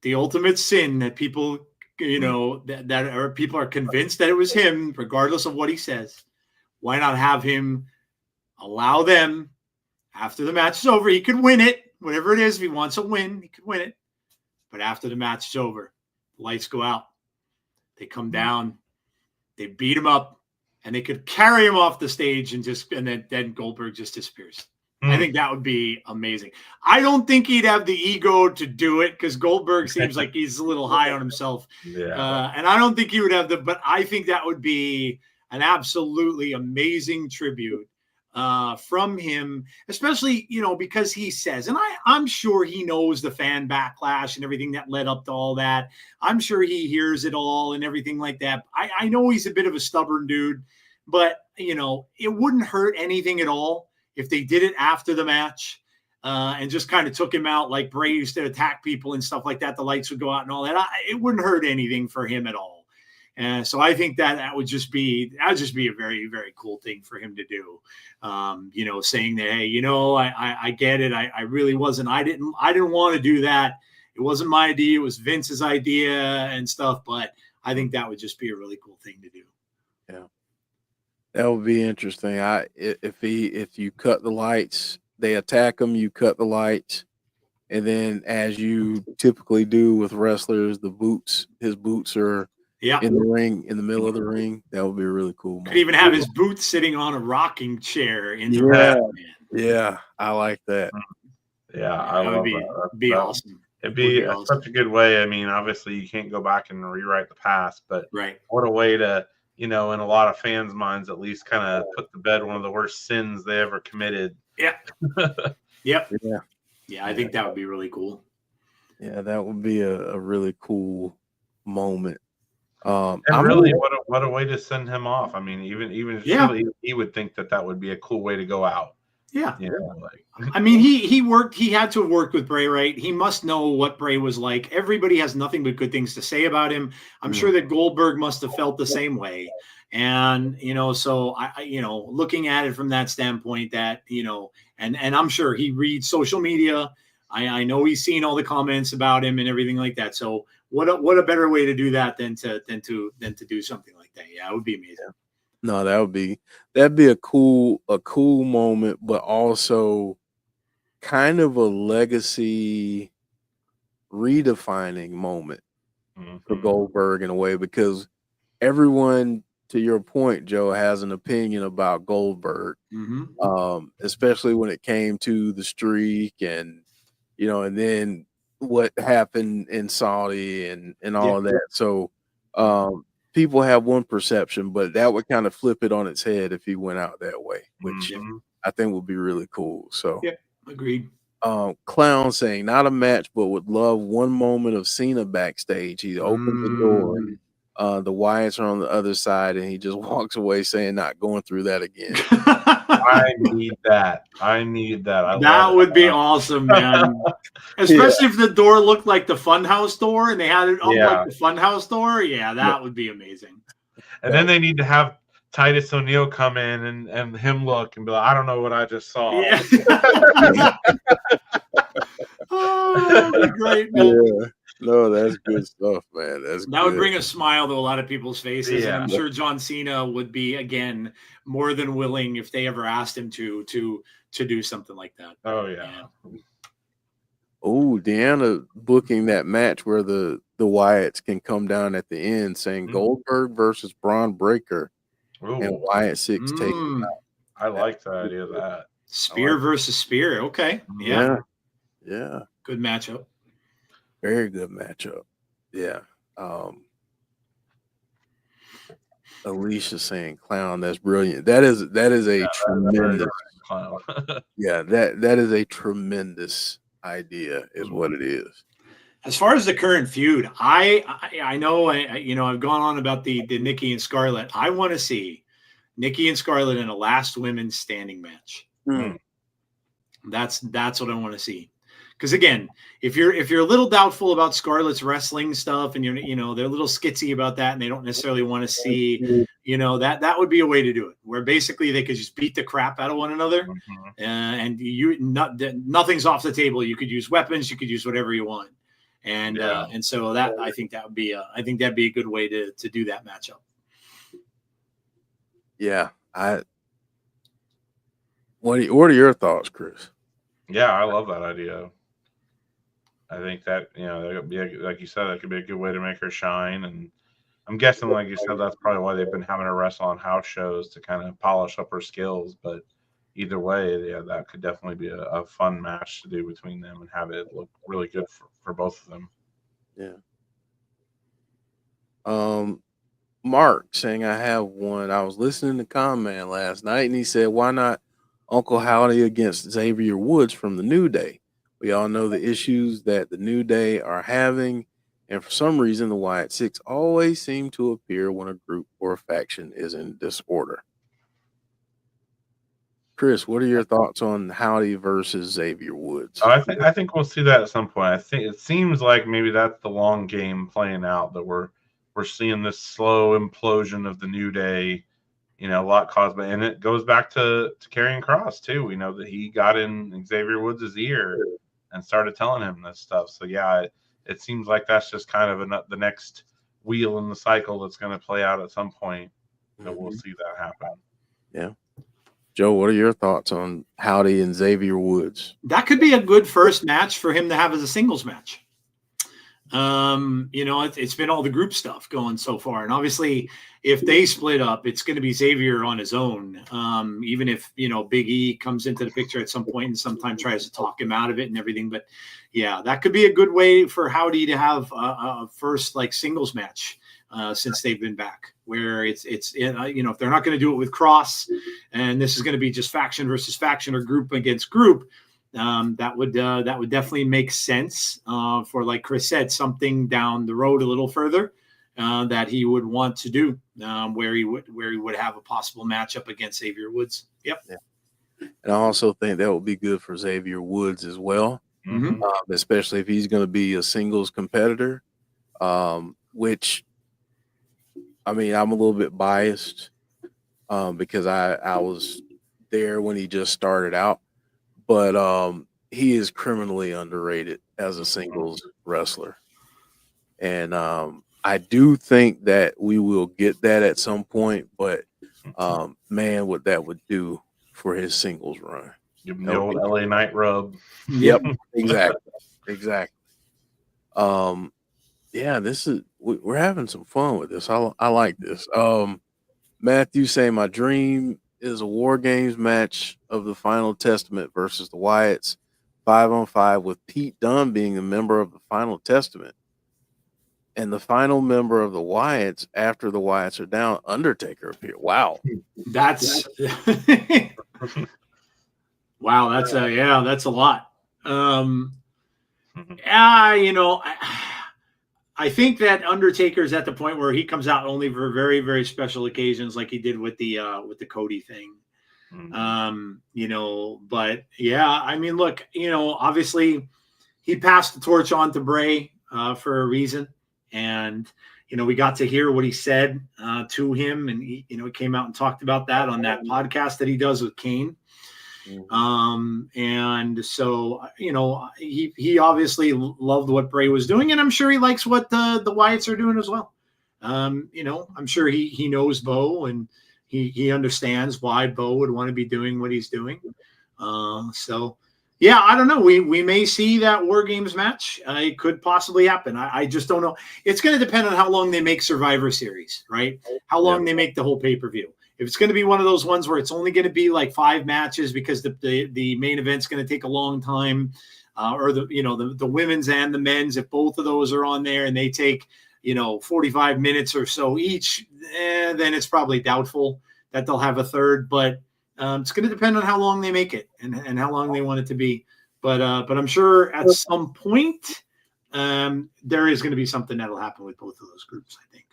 S2: the ultimate sin that people, people are convinced that it was him, regardless of what he says. Why not have him allow them, after the match is over, he could win it, whatever it is. If he wants a win, he could win it. But after the match is over, the lights go out. They come down, they beat him up, and they could carry him off the stage and then Goldberg just disappears. I think that would be amazing. I don't think he'd have the ego to do it because Goldberg seems like he's a little high on himself.
S3: Yeah.
S2: And I don't think he would have but I think that would be an absolutely amazing tribute from him, especially, because he says, and I'm sure he knows the fan backlash and everything that led up to all that. I'm sure he hears it all and everything like that. I know he's a bit of a stubborn dude, but, it wouldn't hurt anything at all if they did it after the match and just kind of took him out like Bray used to attack people and stuff like that. The lights would go out and all that. It wouldn't hurt anything for him at all. And so I think that would just be a very, very cool thing for him to do. Saying that, hey, I get it. I really wasn't. I didn't want to do that. It wasn't my idea. It was Vince's idea and stuff. But I think that would just be a really cool thing to do.
S1: Yeah, that would be interesting. If you cut the lights, they attack him. You cut the lights, and then as you typically do with wrestlers, his boots are. Yeah, in the ring, in the middle of the ring, that would be a really cool.
S2: Could even have his boots sitting on a rocking chair in the
S1: ring. Yeah, I like that.
S3: Yeah, I love that.
S2: That'd be awesome.
S3: It'd be such a good way. I mean, obviously, you can't go back and rewrite the past, but what a way to, in a lot of fans' minds, at least kind of put to bed one of the worst sins they ever committed.
S2: Yeah. Yep. Yeah, I think that would be really cool.
S1: Yeah, that would be a really cool moment.
S3: And really, what a way to send him off. I mean, even surely he would think that would be a cool way to go out.
S2: Yeah. I mean, he had to have worked with Bray, right? He must know what Bray was like. Everybody has nothing but good things to say about him. I'm sure that Goldberg must have felt the same way. And, so looking at it from that standpoint that, and I'm sure he reads social media. I know he's seen all the comments about him and everything like that. So what a better way to do that than to do something like that. Yeah, it would be amazing.
S1: Yeah. No, that'd be a cool moment, but also kind of a legacy redefining moment for Goldberg in a way, because everyone, to your point, Joe, has an opinion about Goldberg, especially when it came to the streak and and then what happened in Saudi and all of that. So people have one perception, but that would kind of flip it on its head if he went out that way, which I think would be really cool. So
S2: agreed.
S1: Clown saying, not a match, but would love one moment of Cena backstage. He opens the door. The Wyatts are on the other side, and he just walks away saying, not going through that again.
S3: I need that.
S2: That would be awesome, man. Especially if the door looked like the Funhouse door and they had it up like the Funhouse door. Yeah, that would be amazing.
S3: And then they need to have Titus O'Neil come in and him look and be like, I don't know what I just saw.
S2: Yeah. Oh, that'd be great, man.
S1: Yeah. No, that's good stuff, man.
S2: That would bring a smile to a lot of people's faces. Yeah. And I'm sure John Cena would be, again, more than willing if they ever asked him to do something like that.
S3: Oh, yeah.
S1: Oh, Deanna booking that match where the Wyatts can come down at the end saying Goldberg versus Braun Breaker and Wyatt Sicks taking out.
S3: I like the idea of that.
S2: Spear versus Spear. Okay.
S1: Yeah.
S2: Good matchup.
S1: Very good matchup. Yeah. Alicia saying clown, that's brilliant. That is a tremendous
S3: clown.
S1: Yeah, that is a tremendous idea, is what it is.
S2: As far as the current feud, I know I've gone on about the Nikki and Scarlett. I want to see Nikki and Scarlett in a last women's standing match. That's what I want to see. Because again, if you're a little doubtful about Scarlett's wrestling stuff, and they're a little skitsy about that, and they don't necessarily want to see, that would be a way to do it, where basically they could just beat the crap out of one another, and nothing's off the table. You could use weapons, you could use whatever you want, and so that I think that'd be a good way to do that matchup.
S1: Yeah, what are your thoughts, Chris?
S3: Yeah, I love that idea. I think that, that could be, like you said, that could be a good way to make her shine. And I'm guessing, like you said, that's probably why they've been having her wrestle on house shows to kind of polish up her skills. But either way, that could definitely be a fun match to do between them and have it look really good for both of them.
S1: Yeah. Mark saying, I have one. I was listening to Con-Man last night, and he said, why not Uncle Howdy against Xavier Woods from the New Day? We all know the issues that the New Day are having, and for some reason, the Wyatt Sicks always seem to appear when a group or a faction is in disorder. Chris, what are your thoughts on Howdy versus Xavier Woods?
S3: I think we'll see that at some point. I think it seems like maybe that's the long game playing out, that we're seeing this slow implosion of the New Day. A lot caused by, and it goes back to Karrion Kross too. We know that he got in Xavier Woods' ear and started telling him this stuff. So yeah, it seems like that's just kind of the next wheel in the cycle that's going to play out at some point. That we'll see that happen. Yeah.
S1: Joe, what are your thoughts on Howdy and Xavier Woods?
S2: That could be a good first match for him to have as a singles match. It's been all the group stuff going so far, and obviously if they split up, it's going to be Xavier on his own, even if Big E comes into the picture at some point and sometimes tries to talk him out of it and everything. But yeah, that could be a good way for Howdy to have a first singles match since they've been back, where it's if they're not going to do it with Cross and this is going to be just faction versus faction or group against group, that would definitely make sense for, like Chris said, something down the road a little further that he would want to do, where he would have a possible matchup against Xavier Woods. Yep.
S1: Yeah. And I also think that would be good for Xavier Woods as well, especially if he's going to be a singles competitor, which I mean, I'm a little bit biased because I was there when he just started out, but he is criminally underrated as a singles wrestler. And I do think that we will get that at some point, but man, what that would do for his singles run.
S3: Give him the old LA Knight rub.
S1: Yep, exactly. Yeah, we're having some fun with this. I like this. Matthew saying my dream is a War Games match of the Final Testament versus the Wyatts, 5-on-5, with Pete Dunne being a member of the Final Testament. And the final member of the Wyatts, after the Wyatts are down, Undertaker appeared. Wow.
S2: That's wow, that's a lot. I think that Undertaker's at the point where he comes out only for very, very special occasions, like he did with the Cody thing. But yeah, I mean, look, obviously he passed the torch on to Bray for a reason. And, we got to hear what he said to him. And he came out and talked about that on that podcast that he does with Kane. And so, he obviously loved what Bray was doing, and I'm sure he likes what the Wyatts are doing as well. I'm sure he knows Bo, and he understands why Bo would want to be doing what he's doing. So yeah, I don't know. We may see that War Games match. It could possibly happen. I just don't know. It's going to depend on how long they make Survivor Series, right? How long they make the whole pay-per-view. If it's going to be one of those ones where it's only going to be like 5 matches because the main event's going to take a long time, or the women's and the men's, if both of those are on there and they take 45 minutes or so each, then it's probably doubtful that they'll have a third. But it's going to depend on how long they make it and how long they want it to be. But I'm sure at some point there is going to be something that'll happen with both of those groups, I think.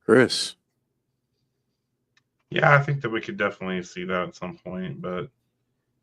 S1: Chris.
S3: Yeah, I think that we could definitely see that at some point. But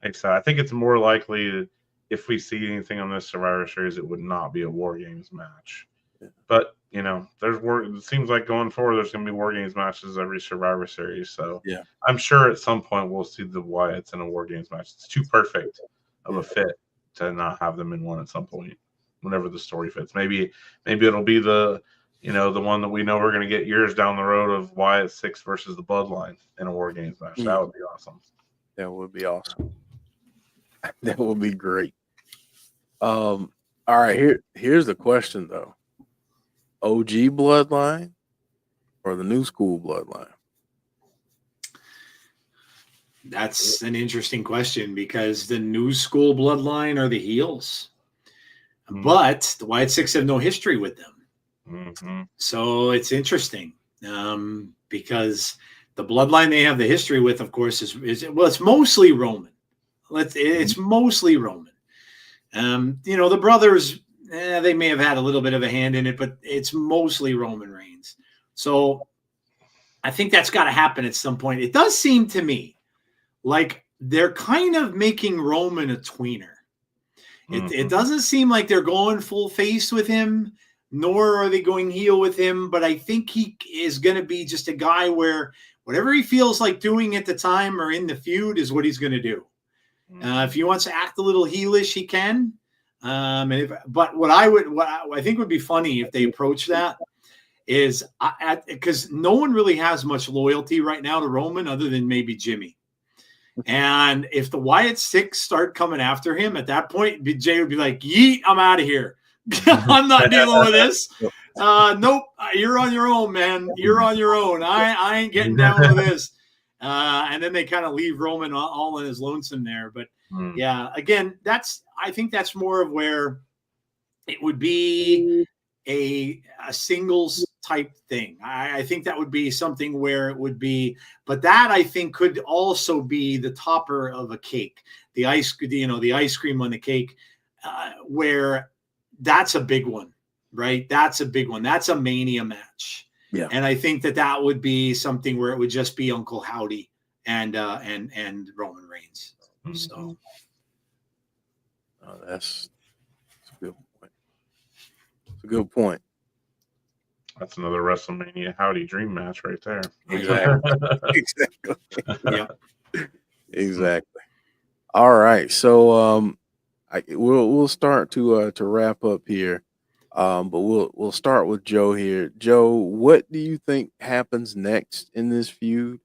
S3: like I said, I think it's more likely if we see anything on this Survivor Series, it would not be a War Games match. Yeah. But, it seems like going forward, there's going to be War Games matches every Survivor Series. So yeah, I'm sure at some point we'll see the Wyatts in a War Games match. It's too perfect of a fit to not have them in one at some point, whenever the story fits. Maybe it'll be the one that we know we're going to get years down the road of Wyatt Sicks versus the Bloodline in a War Games match. That would be awesome.
S1: That would be awesome. That would be great. All right, here's the question though. OG Bloodline or the new school Bloodline?
S2: That's an interesting question because the new school Bloodline are the heels. But the Wyatt Sicks have no history with them. So it's interesting because the bloodline they have the history with, of course, is it's mostly Roman. It's mostly Roman. The brothers, they may have had a little bit of a hand in it, but it's mostly Roman Reigns. So I think that's got to happen at some point. It does seem to me like they're kind of making Roman a tweener. It doesn't seem like they're going full face with him, nor are they going heel with him. But I think he is going to be just a guy where whatever he feels like doing at the time or in the feud is what he's going to do. If he wants to act a little heelish, he can. But what I think would be funny if they approach that is because no one really has much loyalty right now to Roman other than maybe Jimmy. And if the Wyatt Sicks start coming after him at that point, Jay would be like, yeet, I'm out of here. I'm not dealing with this. Nope, you're on your own, man. You're on your own. I ain't getting down with this. And then they kind of leave Roman all in his lonesome there. But yeah, again, I think that's more of where it would be a singles type thing. I think that would be something where it would be, but that I think could also be the topper of a cake, the ice cream on the cake, where that's a big one, right? That's a big one. That's a Mania match. Yeah. And I think that would be something where it would just be Uncle Howdy and Roman Reigns. So
S1: that's a good point. It's a good point.
S3: That's another WrestleMania Howdy dream match right there.
S1: Exactly. Exactly.
S2: Yeah.
S1: Exactly. All right. So we'll start to wrap up here. But we'll start with Joe here. Joe, what do you think happens next in this feud?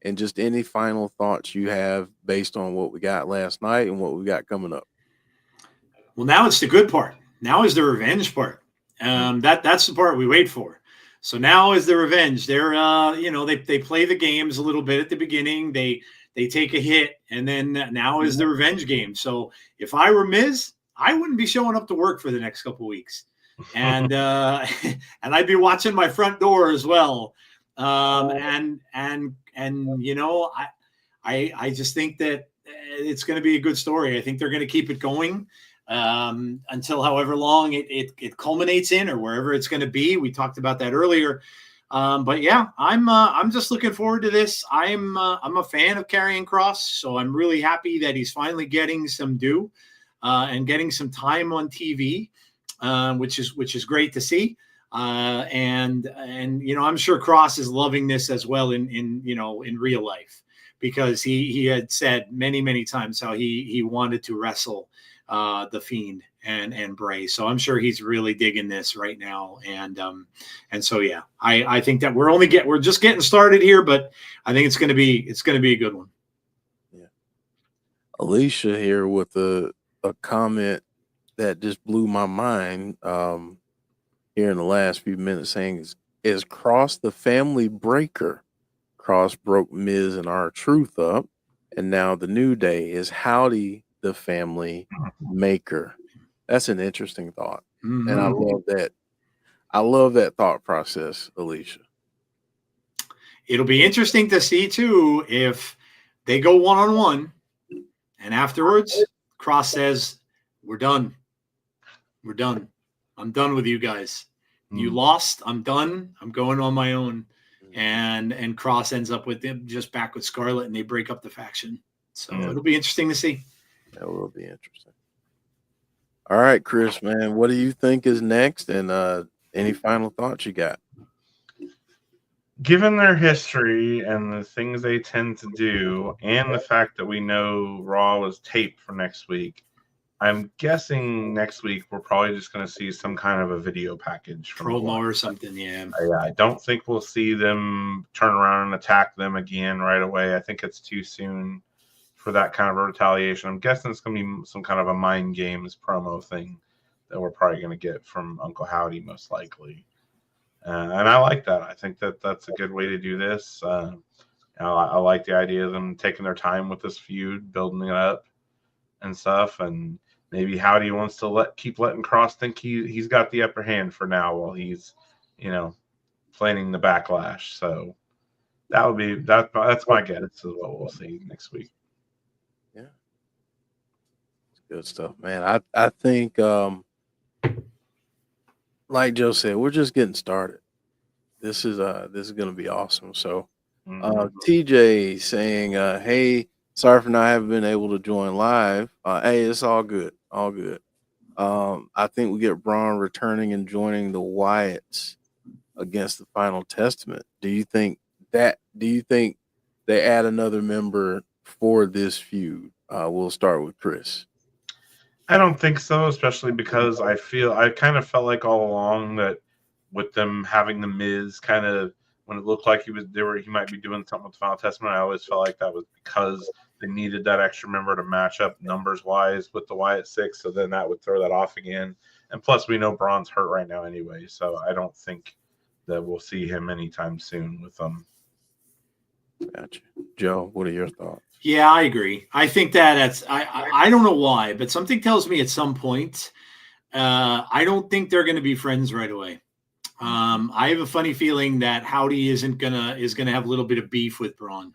S1: And just any final thoughts you have based on what we got last night and what we got coming up.
S2: Well, now it's the good part. Now is the revenge part. That's the part we wait for. So now is the revenge. They're they play the games a little bit at the beginning. They take a hit, and then now is the revenge game. So if I were Miz, I wouldn't be showing up to work for the next couple of weeks, and and I'd be watching my front door as well. I just think that it's going to be a good story. I think they're going to keep it going until however long it culminates in, or wherever it's going to be. We talked about that earlier. But yeah, I'm just looking forward to this. I'm a fan of Karrion Kross, so I'm really happy that he's finally getting some due and getting some time on TV, which is great to see. And I'm sure Kross is loving this as well in real life, because he had said many times how he wanted to wrestle the Fiend and Bray. So I'm sure he's really digging this right now. And so, yeah, I think that we're just getting started here, but I think it's going to be a good one.
S1: Yeah. Alicia here with a comment that just blew my mind here in the last few minutes, saying is Kross the family breaker? Kross broke Miz and R-Truth up, and now the New Day is Howdy the family maker. That's an interesting thought.
S2: Mm-hmm.
S1: And I love that. I love that thought process, Alicia.
S2: It'll be interesting to see too if they go one-on-one, and afterwards Kross says, "We're done. We're done. I'm done with you guys. You lost. I'm done. I'm going on my own." And Kross ends up with them just back with Scarlett, and they break up the faction. So it'll be interesting to see.
S1: That will be interesting. All right, Chris, man, what do you think is next? And any final thoughts you got?
S3: Given their history and the things they tend to do, and the fact that we know Raw is taped for next week, I'm guessing next week we're probably just going to see some kind of a video package.
S2: Promo or something, yeah.
S3: I don't think we'll see them turn around and attack them again right away. I think it's too soon for that kind of a retaliation. I'm guessing it's going to be some kind of a Mind Games promo thing that we're probably going to get from Uncle Howdy, most likely. And I like that. I think that that's a good way to do this. I like the idea of them taking their time with this feud, building it up and stuff. And maybe Howdy wants to keep letting Kross think he's got the upper hand for now while he's, planning the backlash. So that would be that's my guess is what we'll see next week.
S1: Yeah, good stuff, man. I think like Joe said, we're just getting started. This is going to be awesome. So TJ saying, hey, sorry for not having been able to join live. Hey, it's all good. All good. I think we get Braun returning and joining the Wyatts against the Final Testament. Do you think they add another member for this feud? We'll start with Chris.
S3: I don't think so, especially because I kind of felt like all along that with them having the Miz kind of when it looked like he might be doing something with the Final Testament, I always felt like that was because they needed that extra member to match up numbers wise with the Wyatt Sicks, so then that would throw that off again. And plus, we know Braun's hurt right now anyway, so I don't think that we'll see him anytime soon with them.
S1: Gotcha. Joe, what are your thoughts?
S2: Yeah, I agree. I think that I don't know why, but something tells me at some point, I don't think they're going to be friends right away. I have a funny feeling that Howdy is gonna have a little bit of beef with Braun.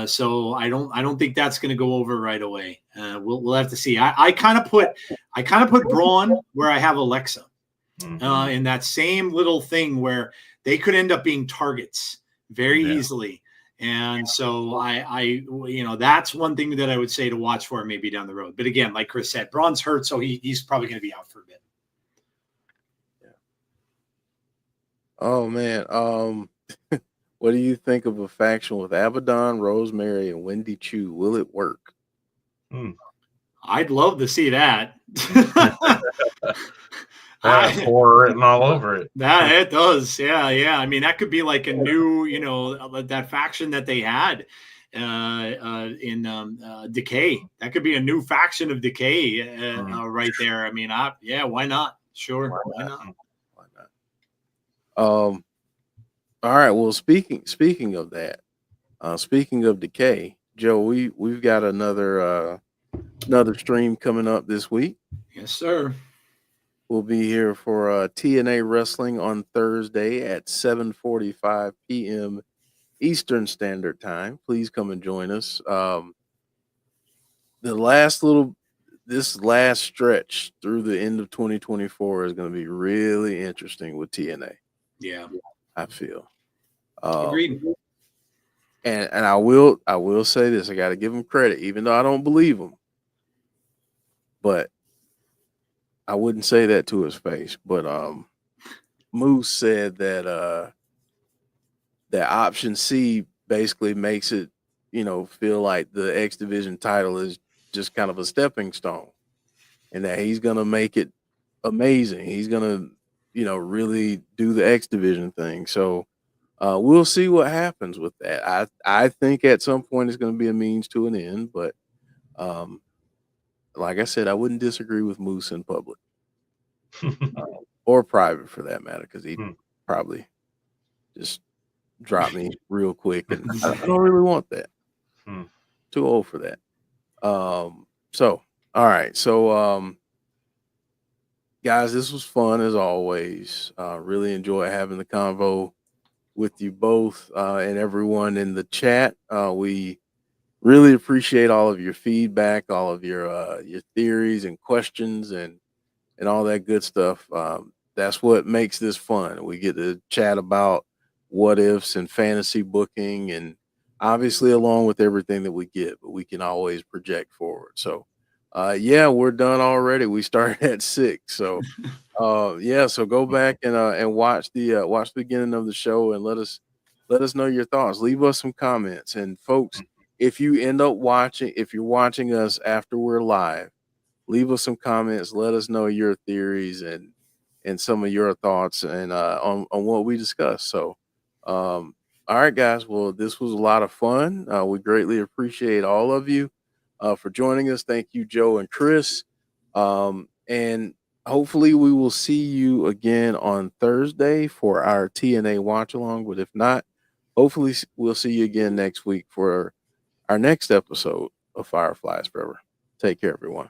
S2: So I don't think that's going to go over right away. We'll have to see. I kind of put Braun where I have Alexa, in that same little thing where they could end up being targets very easily. And so I that's one thing that I would say to watch for maybe down the road. But again, like Chris said, Braun's hurt, so he's probably going to be out for a bit.
S1: Oh man. What do you think of a faction with Abaddon, Rosemary, and Wendy Chu? Will it work?
S2: I'd love to see that.
S3: That's horror written all over it.
S2: That it does. Yeah. I mean, that could be like a new, that faction that they had in Decay. That could be a new faction of Decay right there. I mean, why not? Sure, why not?
S1: All right. Well, speaking of that, speaking of Decay, Joe, we've got another stream coming up this week.
S2: Yes, sir.
S1: We'll be here for TNA Wrestling on Thursday at 7:45 p.m. Eastern Standard Time. Please come and join us. This last stretch through the end of 2024 is going to be really interesting with TNA.
S2: Yeah,
S1: I feel.
S2: Agreed.
S1: And I will say this: I got to give him credit, even though I don't believe him. But I wouldn't say that to his face. But Moose said that that option C basically makes it, feel like the X Division title is just kind of a stepping stone, and that he's gonna make it amazing. He's gonna, really do the X Division thing. So we'll see what happens with that. I think at some point it's gonna be a means to an end, but like I said, I wouldn't disagree with Moose in public or private for that matter, because he probably just drop me real quick, and I don't really want that. Too old for that. So all right, so guys, this was fun as always. Really enjoy having the convo with you both and everyone in the chat. We really appreciate all of your feedback, all of your theories and questions, and all that good stuff. That's what makes this fun. We get to chat about what ifs and fantasy booking, and obviously along with everything that we get, but we can always project forward. So we're done already. We started at 6. So so go back and watch the beginning of the show and let us know your thoughts. Leave us some comments. And folks, if you end up if you're watching us after we're live, leave us some comments. Let us know your theories and some of your thoughts and on what we discussed. So all right, guys. Well, this was a lot of fun. We greatly appreciate all of you for joining us. Thank you, Joe and Chris. And hopefully we will see you again on Thursday for our TNA watch along. But if not, hopefully we'll see you again next week for our next episode of Fireflies Forever. Take care, everyone.